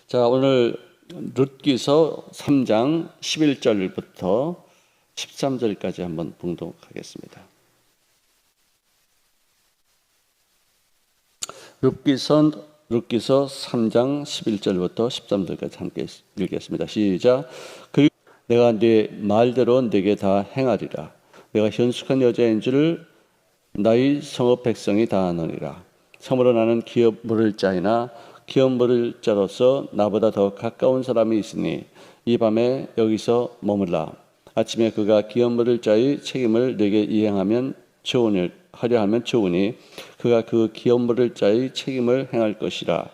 자, 오늘 룻기서 3장 11절부터 13절까지 한번 봉독하겠습니다. 룻기서 3장 11절부터 13절까지 함께 읽겠습니다. 시작. 그리고 내가 네 말대로 네게 다 행하리라. 내가 현숙한 여자인 줄 나의 성읍 백성이 다 아느니라. 참으로 나는 기업 물을 자이나 기업 물을 자로서 나보다 더 가까운 사람이 있으니 이 밤에 여기서 머물라. 아침에 그가 기업 물을 자의 책임을 네게 이행하면 하려 하면 좋으니 그가 그 기업 물을 자의 책임을 행할 것이라.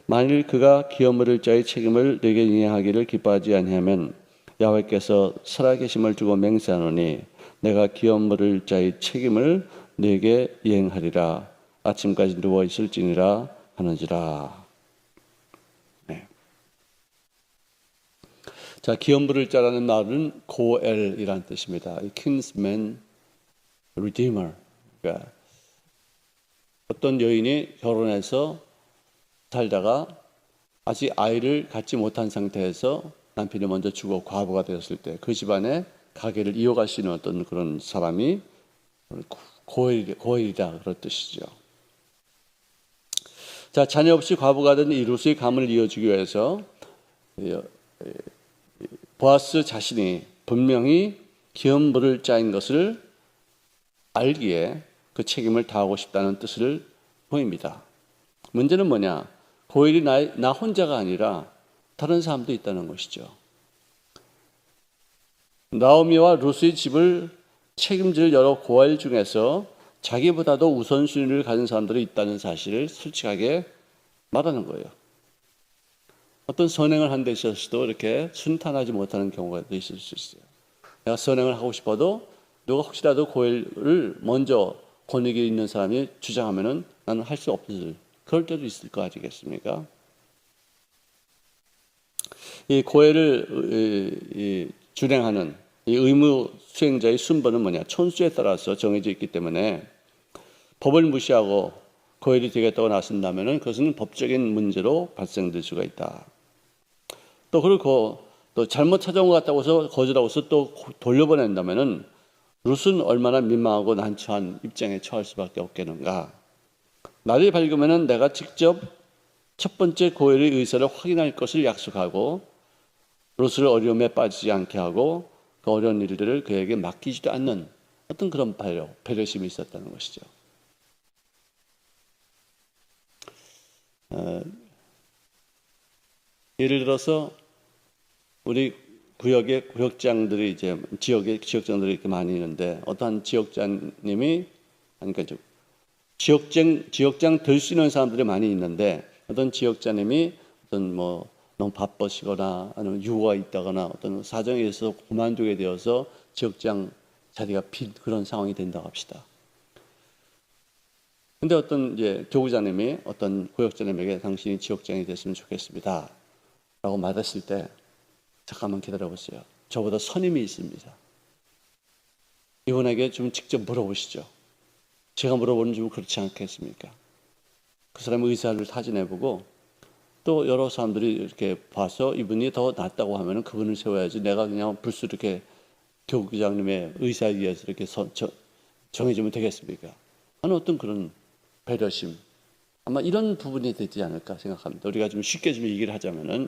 만일 그가 기업 물을 자의 책임을 네게 이행하기를 기뻐하지 아니하면 야훼께서 살아계심을 두고 맹세하노니 내가 기업 물을 자의 책임을 네게 이행하리라. 아침까지 누워 있을지니라 하는지라. 네. 자, 기업 물을 자라는 말은 고엘이라는 뜻입니다. kinsman redeemer. 그러니까 어떤 여인이 결혼해서 살다가 아직 아이를 갖지 못한 상태에서 남편이 먼저 죽어 과부가 되었을 때 그 집안의 가게를 이어갈 수 있는 어떤 그런 사람이 고엘이다 그런 뜻이죠. 자, 자녀 없이 과부가 된 이 룻의 가문을 이어주기 위해서 보아스 자신이 분명히 기업 물을 자인 것을 알기에 그 책임을 다하고 싶다는 뜻을 보입니다. 문제는 뭐냐? 고엘이 나 혼자가 아니라 다른 사람도 있다는 것이죠. 나오미와 룻의 집을 책임질 여러 고엘 중에서 자기보다도 우선순위를 가진 사람들이 있다는 사실을 솔직하게 말하는 거예요. 어떤 선행을 한 데 있어서도 이렇게 순탄하지 못하는 경우가 있을 수 있어요. 내가 선행을 하고 싶어도 누가 혹시라도 고엘을 먼저 권위에 있는 사람이 주장하면은 나는 할 수 없을 그럴 때도 있을 거 아니겠습니까? 이 고엘을 준행하는 이 의무 수행자의 순번은 뭐냐? 촌수에 따라서 정해져 있기 때문에 법을 무시하고 고엘이 되겠다고 나선다면은 그것은 법적인 문제로 발생될 수가 있다. 또 그렇고 또 잘못 찾아온 것 같다고 해서 거절하고서 또 돌려보낸다면은 룻은 얼마나 민망하고 난처한 입장에 처할 수밖에 없겠는가. 날이 밝으면은 내가 직접 첫 번째 고엘의 의사를 확인할 것을 약속하고 룻을 어려움에 빠지지 않게 하고 그 어려운 일들을 그에게 맡기지도 않는 어떤 그런 배려심이 있었다는 것이죠. 예를 들어서 우리 구역의 구역장들이 이제 지역장들이 이렇게 많이 있는데 어떤 지역장님이 그러니까 지역장 될 수 있는 사람들이 많이 있는데 어떤 지역장님이 어떤 뭐 너무 바쁘시거나 아니면 유고가 있다거나 어떤 사정에 의해서 그만두게 되어서 지역장 자리가 빈 그런 상황이 된다고 합시다. 근데 어떤 이제 교구장님이 어떤 구역장님에게 당신이 지역장이 됐으면 좋겠습니다 라고 말했을 때 잠깐만 기다려보세요. 저보다 선임이 있습니다. 이분에게 좀 직접 물어보시죠. 제가 물어보는 좀 그렇지 않겠습니까? 그 사람의 의사를 타진해보고 또 여러 사람들이 이렇게 봐서 이분이 더 낫다고 하면 그분을 세워야지 내가 그냥 불쑥 이렇게 교구장님의 의사에 의해서 이렇게 정해지면 되겠습니까? 하는 어떤 그런 배려심, 아마 이런 부분이 되지 않을까 생각합니다. 우리가 좀 쉽게 좀 얘기를 하자면은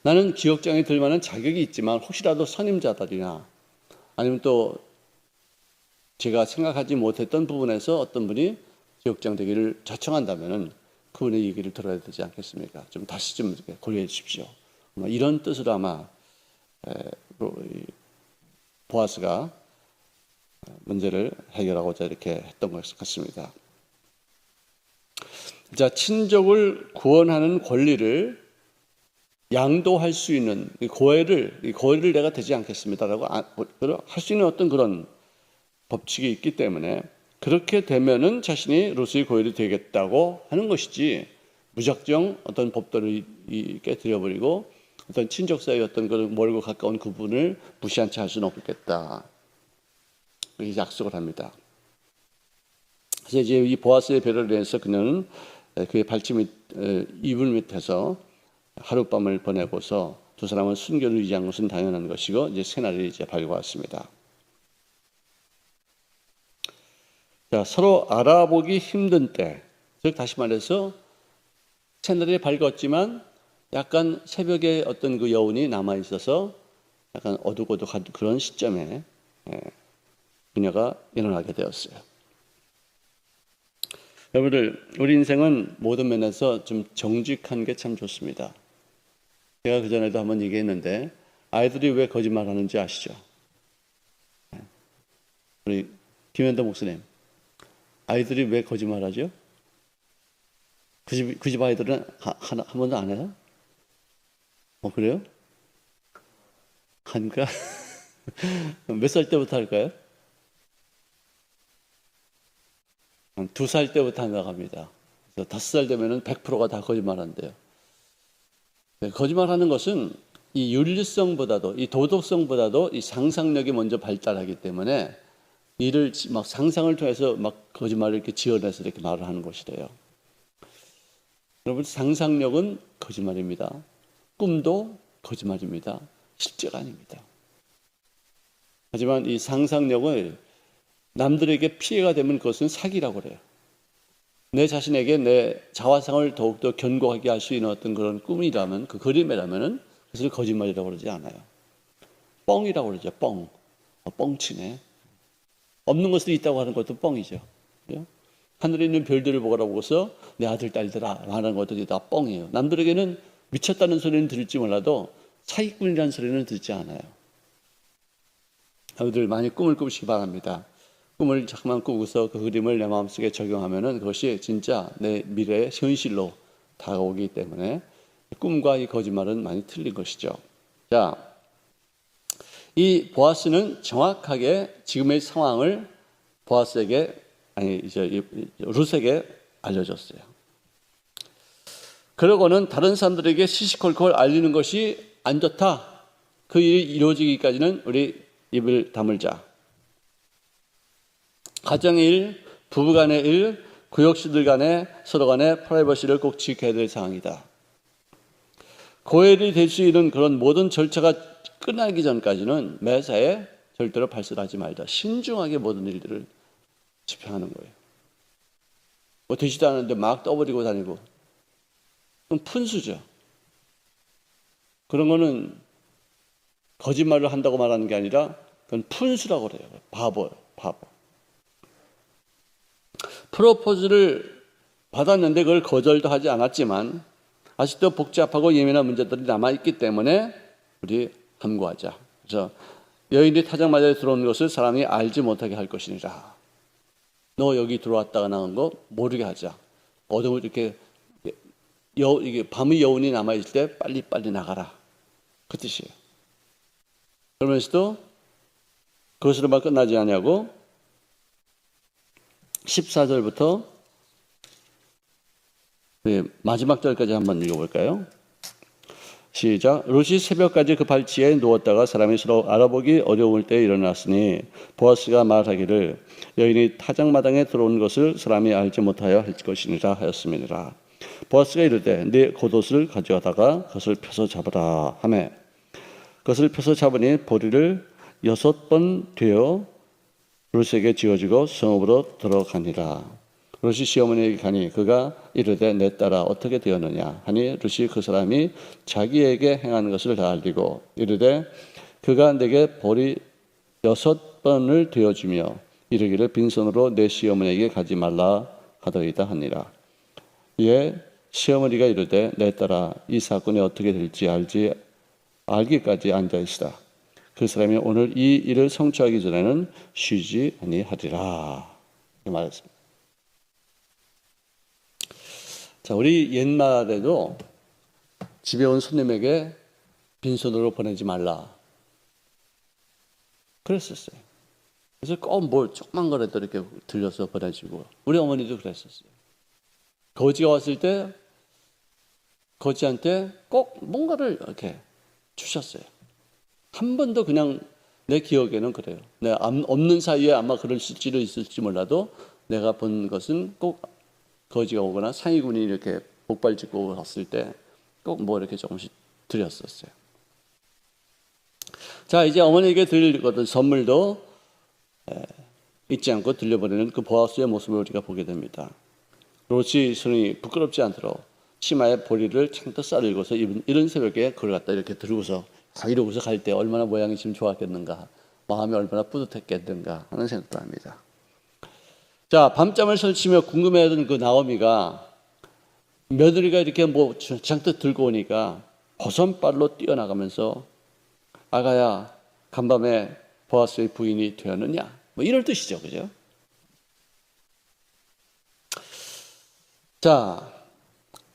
나는 지역장에 들 만한 자격이 있지만 혹시라도 선임자들이나 아니면 또 제가 생각하지 못했던 부분에서 어떤 분이 지역장 되기를 자청한다면은 그분의 얘기를 들어야 되지 않겠습니까? 좀 다시 좀 고려해 주십시오. 이런 뜻으로 아마 보아스가 문제를 해결하고자 이렇게 했던 것 같습니다. 자, 친족을 구원하는 권리를 양도할 수 있는 고엘을 내가 되지 않겠습니다라고 할 수 있는 어떤 그런 법칙이 있기 때문에 그렇게 되면은 자신이 룻의 고엘이 되겠다고 하는 것이지 무작정 어떤 법도를 깨뜨려버리고 어떤 친족 사이의 어떤 그 멀고 가까운 그분을 무시한 채 할 수는 없겠다. 이렇게 약속을 합니다. 그래서 이제 이 보아스의 배려를 위해서 그는 그의 이불 밑에서 하룻밤을 보내고서 두 사람은 순교를 유지한 것은 당연한 것이고 이제 새날이 이제 밝아왔습니다. 자, 서로 알아보기 힘든 때, 즉 다시 말해서 새날이 밝았지만 약간 새벽에 어떤 그 여운이 남아 있어서 약간 어둑어둑한 그런 시점에 그녀가 일어나게 되었어요. 여러분들, 우리 인생은 모든 면에서 좀 정직한 게 참 좋습니다. 제가 그전에도 한번 얘기했는데 아이들이 왜 거짓말하는지 아시죠? 우리 김현도 목사님, 아이들이 왜 거짓말하죠? 그 집 아이들은 한 번도 안 해요? 그래요? 하니까 몇 살 때부터 할까요? 한 2살 때부터 한다고 합니다. 그래서 5살 되면은 100%가 다 거짓말한대요. 거짓말하는 것은 이 윤리성보다도 이 도덕성보다도 이 상상력이 먼저 발달하기 때문에 이를 막 상상을 통해서 막 거짓말을 이렇게 지어내서 이렇게 말을 하는 것이래요. 여러분, 상상력은 거짓말입니다. 꿈도 거짓말입니다. 실제가 아닙니다. 하지만 이 상상력을 남들에게 피해가 되면 그것은 사기라고 그래요. 내 자신에게 내 자화상을 더욱더 견고하게 할 수 있는 어떤 그런 꿈이라면, 그 그림이라면 그것을 거짓말이라고 그러지 않아요. 뻥이라고 그러죠. 뻥. 뻥치네. 없는 것들이 있다고 하는 것도 뻥이죠. 그죠? 하늘에 있는 별들을 보고서 내 아들, 딸들아 말하는 것들이 다 뻥이에요. 남들에게는 미쳤다는 소리는 들을지 몰라도 사기꾼이라는 소리는 듣지 않아요. 여러분들 많이 꿈을 꾸시기 바랍니다. 꿈을 자꾸만 꾸고서 그 그림을 내 마음속에 적용하면은 그것이 진짜 내 미래의 현실로 다가오기 때문에 꿈과 이 거짓말은 많이 틀린 것이죠. 자, 이 보아스는 정확하게 지금의 상황을 룻에게 알려줬어요. 그러고는 다른 사람들에게 시시콜콜 알리는 것이 안 좋다. 그 일이 이루어지기까지는 우리 입을 다물자. 가정의 일, 부부간의 일, 구역시들 간에 서로 간의 프라이버시를 꼭 지켜야 될 상황이다. 고혈이 될 수 있는 그런 모든 절차가 끝나기 전까지는 매사에 절대로 발설하지 말자. 신중하게 모든 일들을 집행하는 거예요. 뭐 되지도 않았는데 막 떠버리고 다니고. 그건 푼수죠. 그런 거는 거짓말을 한다고 말하는 게 아니라 그건 푼수라고 그래요. 바보예요. 바보. 프로포즈를 받았는데 그걸 거절도 하지 않았지만 아직도 복잡하고 예민한 문제들이 남아있기 때문에 우리 함구하자. 그래서 여인이 타작마자에 들어오는 것을 사람이 알지 못하게 할 것이니라. 너 여기 들어왔다가 나온 거 모르게 하자. 어둠을 이렇게 이게 밤의 여운이 남아있을 때 빨리빨리 나가라. 그 뜻이에요. 그러면서도 그것으로만 끝나지 않냐고 14절부터 마지막 절까지 한번 읽어볼까요? 시작. 룻이 새벽까지 그 발치에 누웠다가 사람이 서로 알아보기 어려울 때 일어났으니 보아스가 말하기를 여인이 타작마당에 들어온 것을 사람이 알지 못하여 할 것이니라 하였음이니라. 보아스가 이르되 네 겉옷을 가져다가 그것을 펴서 잡으라 하매 그것을 펴서 잡으니 보리를 6번 되어 룻에게 지어지고 성읍으로 들어가니라. 룻이 시어머니에게 가니 그가 이르되 내 딸아 어떻게 되었느냐 하니 룻이 그 사람이 자기에게 행한 것을 다 알리고 이르되 그가 내게 보리 6번을 되어주며 이르기를 빈손으로 내 시어머니에게 가지 말라 하더이다 하니라. 이에 시어머니가 이르되 내 딸아 이 사건이 어떻게 될지 알기까지 앉아있으라. 그 사람이 오늘 이 일을 성취하기 전에는 쉬지 아니하리라. 이 말했습니다. 자, 우리 옛날에도 집에 온 손님에게 빈손으로 보내지 말라. 그랬었어요. 그래서 꼭 뭘 조그만 거라도 이렇게 들려서 보내주고 우리 어머니도 그랬었어요. 거지가 왔을 때 거지한테 꼭 뭔가를 이렇게 주셨어요. 한 번도 그냥 내 기억에는 그래요. 내가 없는 사이에 아마 그럴지도 있을지 몰라도 내가 본 것은 꼭 거지가 오거나 상위군이 이렇게 복발짓고 왔을 때 꼭 뭐 이렇게 조금씩 드렸었어요. 자, 이제 어머니에게 드릴 어떤 선물도 잊지 않고 들려보내는 그 보아스의 모습을 우리가 보게 됩니다. 롯이 손이 부끄럽지 않도록 치마에 보리를 창떡 싸들고서 이른 새벽에 그걸 갖다 이렇게 들고서 이러고서 갈 때 얼마나 모양이 지금 좋았겠는가, 마음이 얼마나 뿌듯했겠는가 하는 생각도 합니다. 자, 밤잠을 설치며 궁금해하던 그 나오미가 며느리가 이렇게 뭐 잔뜩 들고 오니까 버선발로 뛰어나가면서 아가야, 간밤에 보아스의 부인이 되었느냐? 뭐 이럴 뜻이죠, 그죠? 자,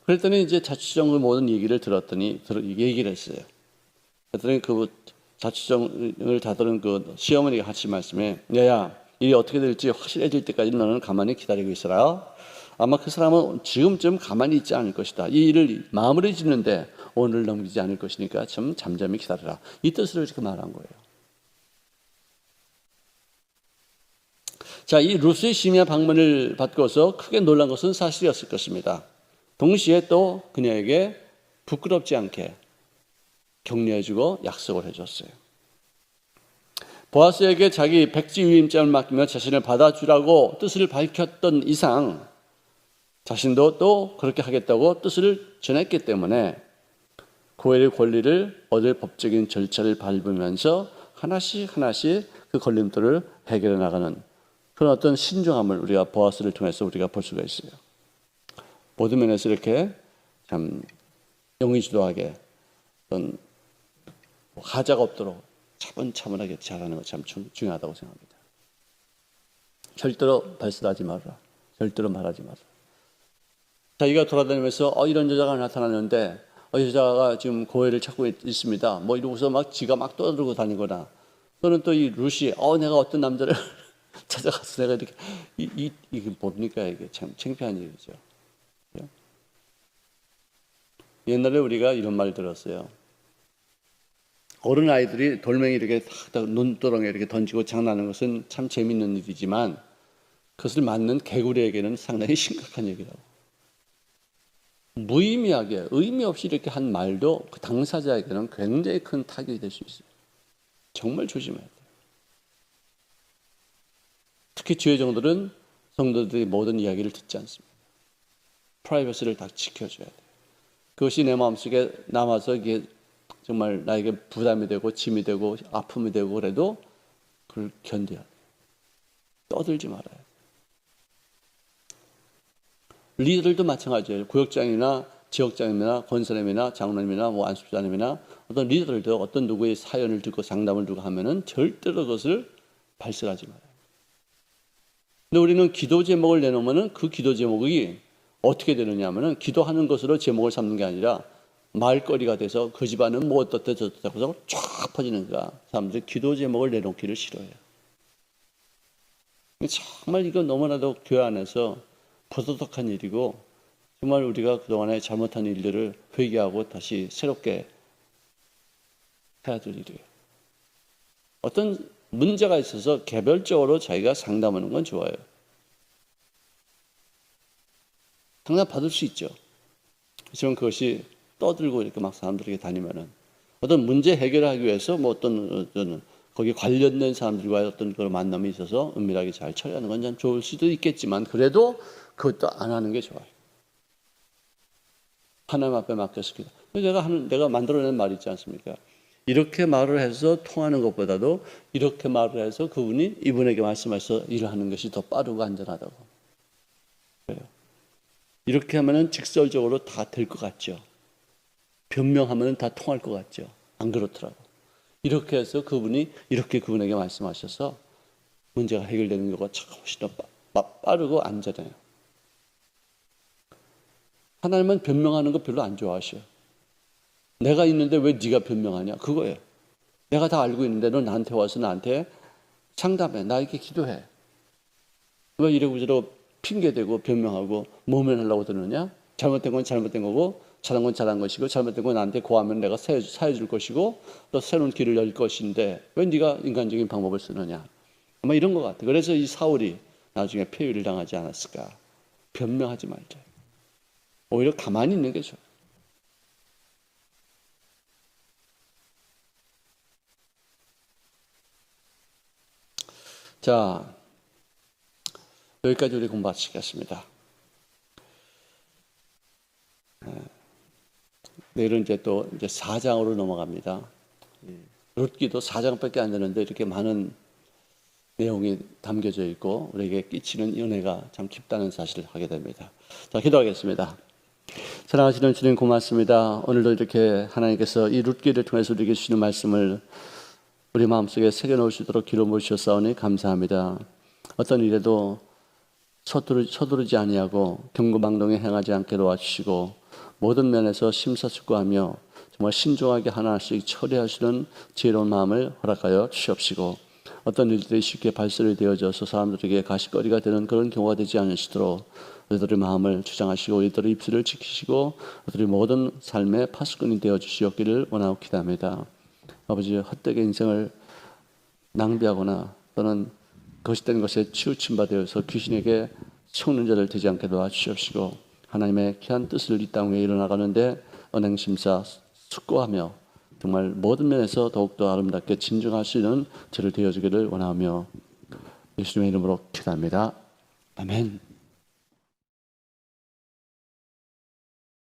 그랬더니 이제 자취정의 모든 얘기를 들었더니 얘기를 했어요. 그랬더니 그 자취정을 다루는 그 시어머니가 하신 말씀에, 야야, 일이 어떻게 될지 확실해질 때까지 너는 가만히 기다리고 있어라. 아마 그 사람은 지금쯤 가만히 있지 않을 것이다. 이 일을 마무리 짓는데 오늘 넘기지 않을 것이니까 좀 잠잠히 기다려라. 이 뜻으로 이렇게 말한 거예요. 자, 이 루스의 심야 방문을 받고서 크게 놀란 것은 사실이었을 것입니다. 동시에 또 그녀에게 부끄럽지 않게 격려해주고 약속을 해줬어요. 보아스에게 자기 백지 위임장을 맡기며 자신을 받아주라고 뜻을 밝혔던 이상 자신도 또 그렇게 하겠다고 뜻을 전했기 때문에 고엘의 권리를 얻을 법적인 절차를 밟으면서 하나씩 그 걸림돌을 해결해 나가는 그런 어떤 신중함을 우리가 보아스를 통해서 우리가 볼 수가 있어요. 모든 면에서 이렇게 참 용의주도하게 어떤 하자가 없도록 차분차분하게 잘하는 것 참 중요하다고 생각합니다. 절대로 발설하지 말아라. 절대로 말하지 마라. 자기가 돌아다니면서 이런 여자가 나타났는데 여자가 지금 고해를 찾고 있습니다. 뭐 이러고서 막 지가 막 떠들고 다니거나 또는 또 이 루시 내가 어떤 남자를 찾아가서 내가 이렇게 이게 뭡니까 이게 참 창피한 일이죠. 옛날에 우리가 이런 말 들었어요. 어른 아이들이 돌멩이 이렇게 눈도렁에 이렇게 던지고 장난하는 것은 참 재밌는 일이지만 그것을 맞는 개구리에게는 상당히 심각한 얘기라고. 무의미하게 의미 없이 이렇게 한 말도 그 당사자에게는 굉장히 큰 타격이 될 수 있어요. 정말 조심해야 돼요. 특히 주의 종들은 성도들의 모든 이야기를 듣지 않습니다. 프라이버시를 다 지켜줘야 돼요. 그것이 내 마음속에 남아서 이게 정말 나에게 부담이 되고 짐이 되고 아픔이 되고 그래도 그걸 견뎌야 돼요. 떠들지 말아야 돼요. 리더들도 마찬가지예요. 구역장이나 지역장이나 권사님이나 장로님이나 뭐 안수자님이나 어떤 리더들도 어떤 누구의 사연을 듣고 상담을 듣고 하면은 절대로 그것을 발설하지 말아요. 근데 우리는 기도 제목을 내놓으면은 그 기도 제목이 어떻게 되느냐 하면은 기도하는 것으로 제목을 삼는 게 아니라 말거리가 돼서 그 집안은 뭐 어떻다 저떻다 해서 쫙 퍼지는 거야. 사람들이 기도 제목을 내놓기를 싫어해요. 정말 이거 너무나도 교회 안에서 부도덕한 일이고 정말 우리가 그동안에 잘못한 일들을 회개하고 다시 새롭게 해야 될 일이에요. 어떤 문제가 있어서 개별적으로 자기가 상담하는 건 좋아요. 상담 받을 수 있죠. 하지만 그것이 떠들고 이렇게 막 사람들에게 다니면은 어떤 문제 해결을 하기 위해서 뭐 어떤 거기 관련된 사람들과의 어떤 그런 만남이 있어서 은밀하게 잘 처리하는 건 참 좋을 수도 있겠지만 그래도 그것도 안 하는 게 좋아요. 하나님 앞에 맡겼습니다. 내가 만들어낸 말이 있지 않습니까? 이렇게 말을 해서 통하는 것보다도 이렇게 말을 해서 그분이 이분에게 말씀해서 일을 하는 것이 더 빠르고 안전하다고. 그래요. 이렇게 하면은 직설적으로 다 될 것 같죠. 변명하면은 다 통할 것 같죠. 안 그렇더라고. 이렇게 해서 그분이 이렇게 그분에게 말씀하셔서 문제가 해결되는 경우가 훨씬 더 빠르고 안전해요. 하나님은 변명하는 거 별로 안 좋아하셔요. 내가 있는데 왜 네가 변명하냐? 그거예요. 내가 다 알고 있는데 너 나한테 와서 나한테 상담해. 나에게 기도해. 왜 이러고저러 핑계대고 변명하고 모면하려고 드느냐? 잘못된 건 잘못된 거고 잘한 건 잘한 것이고 잘못된 건 나한테 고하면 내가 사해줄 것이고 또 새로운 길을 열 것인데 왜 네가 인간적인 방법을 쓰느냐? 아마 이런 것 같아요. 그래서 이 사울이 나중에 폐위를 당하지 않았을까 변명하지 말자. 오히려 가만히 있는 게 좋아요. 자, 여기까지 우리 공부하시겠습니다. 내일은 이제 또 이제 4장으로 넘어갑니다. 룻기도 4장밖에 안 되는데 이렇게 많은 내용이 담겨져 있고 우리에게 끼치는 은혜가 참 깊다는 사실을 하게 됩니다. 자, 기도하겠습니다. 사랑하시는 주님 고맙습니다. 오늘도 이렇게 하나님께서 이 룻기를 통해서 우리에게 주시는 말씀을 우리 마음속에 새겨놓을 수 있도록 기로 모시셨사오니 감사합니다. 어떤 일에도 서두르지 아니하고 경고망동에 행하지 않게 도와주시고 모든 면에서 심사숙고하며 정말 신중하게 하나씩 처리하시는 지혜로운 마음을 허락하여 주시옵시고 어떤 일들이 쉽게 발설이 되어져서 사람들에게 가시거리가 되는 그런 경우가 되지 않으시도록 우리들의 마음을 주장하시고 우리들의 입술을 지키시고 우리들의 모든 삶의 파수꾼이 되어주시옵기를 원하고 기도합니다. 아버지, 헛되게 인생을 낭비하거나 또는 거짓된 것에 치우친 바 되어서 귀신에게 속는 자를 되지 않게 도와주시옵시고 하나님의 귀한 뜻을 이 땅 위에 일어나가는데 언행심사 숙고하며 정말 모든 면에서 더욱더 아름답게 진정할 수 있는 저를 되어주기를 원하며 예수님의 이름으로 기도합니다. 아멘.